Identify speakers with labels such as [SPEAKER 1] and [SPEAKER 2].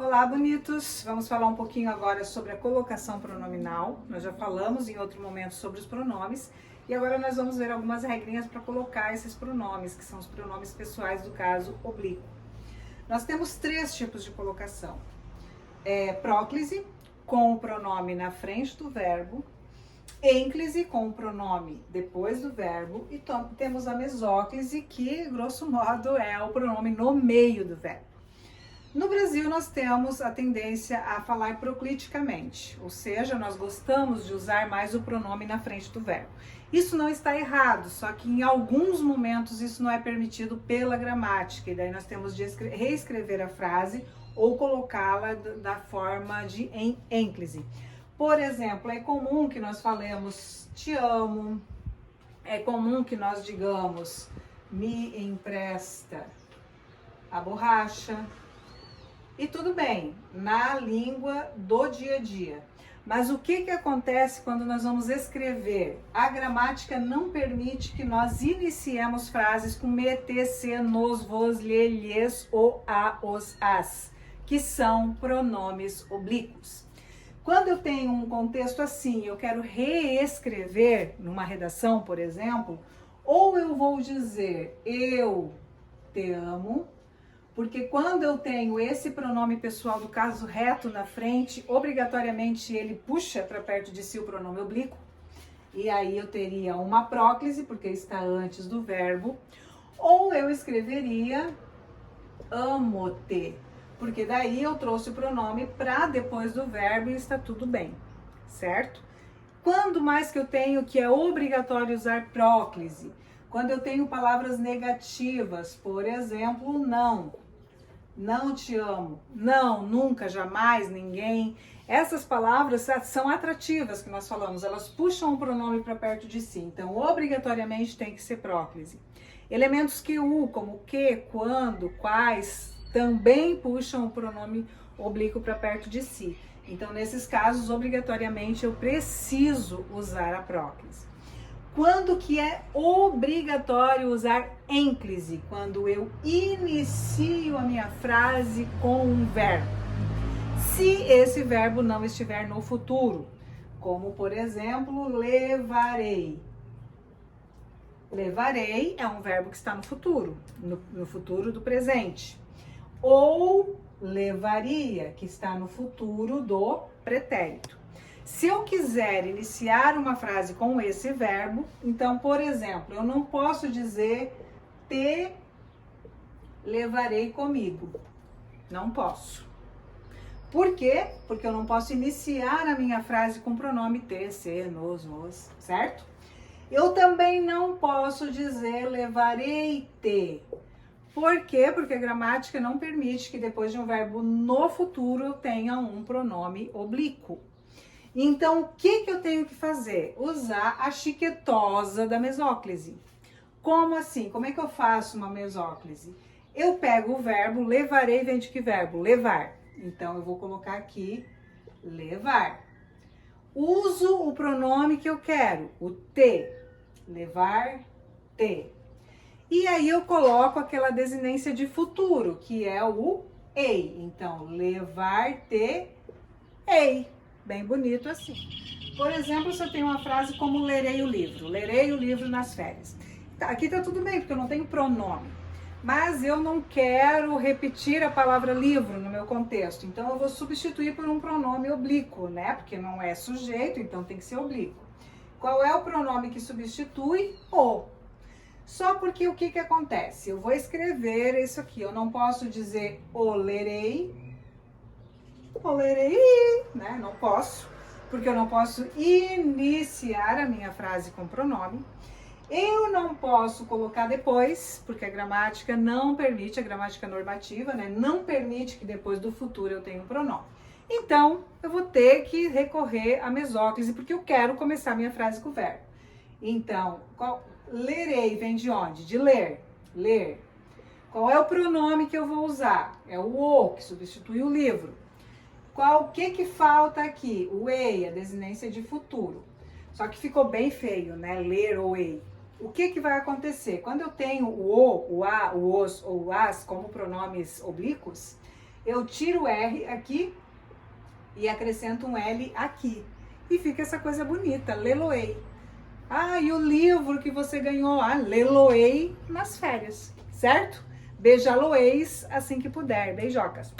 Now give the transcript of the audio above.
[SPEAKER 1] Olá, bonitos! Vamos falar um pouquinho agora sobre a colocação pronominal. Nós já falamos em outro momento sobre os pronomes e agora nós vamos ver algumas regrinhas para colocar esses pronomes, que são os pronomes pessoais do caso oblíquo. Nós temos três tipos de colocação. Próclise, com o pronome na frente do verbo, ênclise, com o pronome depois do verbo, e temos a mesóclise, que, grosso modo, é o pronome no meio do verbo. No Brasil, nós temos a tendência a falar procliticamente, ou seja, nós gostamos de usar mais o pronome na frente do verbo. Isso não está errado, só que em alguns momentos isso não é permitido pela gramática, e daí nós temos de reescrever a frase ou colocá-la da forma de ênclise. Por exemplo, é comum que nós falemos te amo, é comum que nós digamos me empresta a borracha. E tudo bem, na língua do dia a dia. Mas o que acontece quando nós vamos escrever? A gramática não permite que nós iniciemos frases com me, te, se, nos, vos, lhe, lhes, o, a, os, as, que são pronomes oblíquos. Quando eu tenho um contexto assim, eu quero reescrever numa redação, por exemplo, ou eu vou dizer eu te amo, porque quando eu tenho esse pronome pessoal do caso reto na frente, obrigatoriamente ele puxa para perto de si o pronome oblíquo. E aí eu teria uma próclise, porque está antes do verbo. Ou eu escreveria amo-te, porque daí eu trouxe o pronome para depois do verbo e está tudo bem, certo? Quando mais que eu tenho que é obrigatório usar próclise? Quando eu tenho palavras negativas, por exemplo, não. Não te amo, não, nunca, jamais, ninguém. Essas palavras são atrativas que nós falamos, elas puxam o pronome para perto de si, então obrigatoriamente tem que ser próclise. Elementos QU, como que, quando, quais, também puxam o pronome oblíquo para perto de si. Então, nesses casos, obrigatoriamente eu preciso usar a próclise. Quando que é obrigatório usar ênclise? Quando eu inicio a minha frase com um verbo. Se esse verbo não estiver no futuro, como por exemplo, levarei. Levarei é um verbo que está no futuro, no futuro do presente. Ou levaria, que está no futuro do pretérito. Se eu quiser iniciar uma frase com esse verbo, então, por exemplo, eu não posso dizer te levarei comigo. Não posso. Por quê? Porque eu não posso iniciar a minha frase com pronome te, se, nos, vos, certo? Eu também não posso dizer levarei-te. Por quê? Porque a gramática não permite que depois de um verbo no futuro eu tenha um pronome oblíquo. Então, o que eu tenho que fazer? Usar a chiquetosa da mesóclise. Como assim? Como é que eu faço uma mesóclise? Eu pego o verbo, levarei vem de que verbo? Levar. Então, eu vou colocar aqui, levar. Uso o pronome que eu quero, o te. Levar, te. E aí eu coloco aquela desinência de futuro, que é o ei. Então, levar-te, ei. Bem bonito assim. Por exemplo, se eu tenho uma frase como lerei o livro nas férias. Aqui tá tudo bem, porque eu não tenho pronome. Mas eu não quero repetir a palavra livro no meu contexto. Então eu vou substituir por um pronome oblíquo, né? Porque não é sujeito, então tem que ser oblíquo. Qual é o pronome que substitui? O. Só porque o que acontece? Eu vou escrever isso aqui. Eu não posso dizer o lerei, né? Não posso, porque eu não posso iniciar a minha frase com pronome. Eu não posso colocar depois, porque a gramática não permite, a gramática normativa, né? Não permite que depois do futuro eu tenha um pronome. Então, eu vou ter que recorrer à mesóclise, porque eu quero começar a minha frase com o verbo. Então, lerei vem de onde? De ler. Ler. Qual é o pronome que eu vou usar? É o, que substitui o livro. O que falta aqui? O ei, a desinência de futuro. Só que ficou bem feio, né? Ler ou ei. O que vai acontecer? Quando eu tenho o a, o os ou o as como pronomes oblíquos, eu tiro o R aqui e acrescento um L aqui. E fica essa coisa bonita, leloei. Ah, e o livro que você ganhou, leloei nas férias, certo? Beijaloeis assim que puder. Beijocas.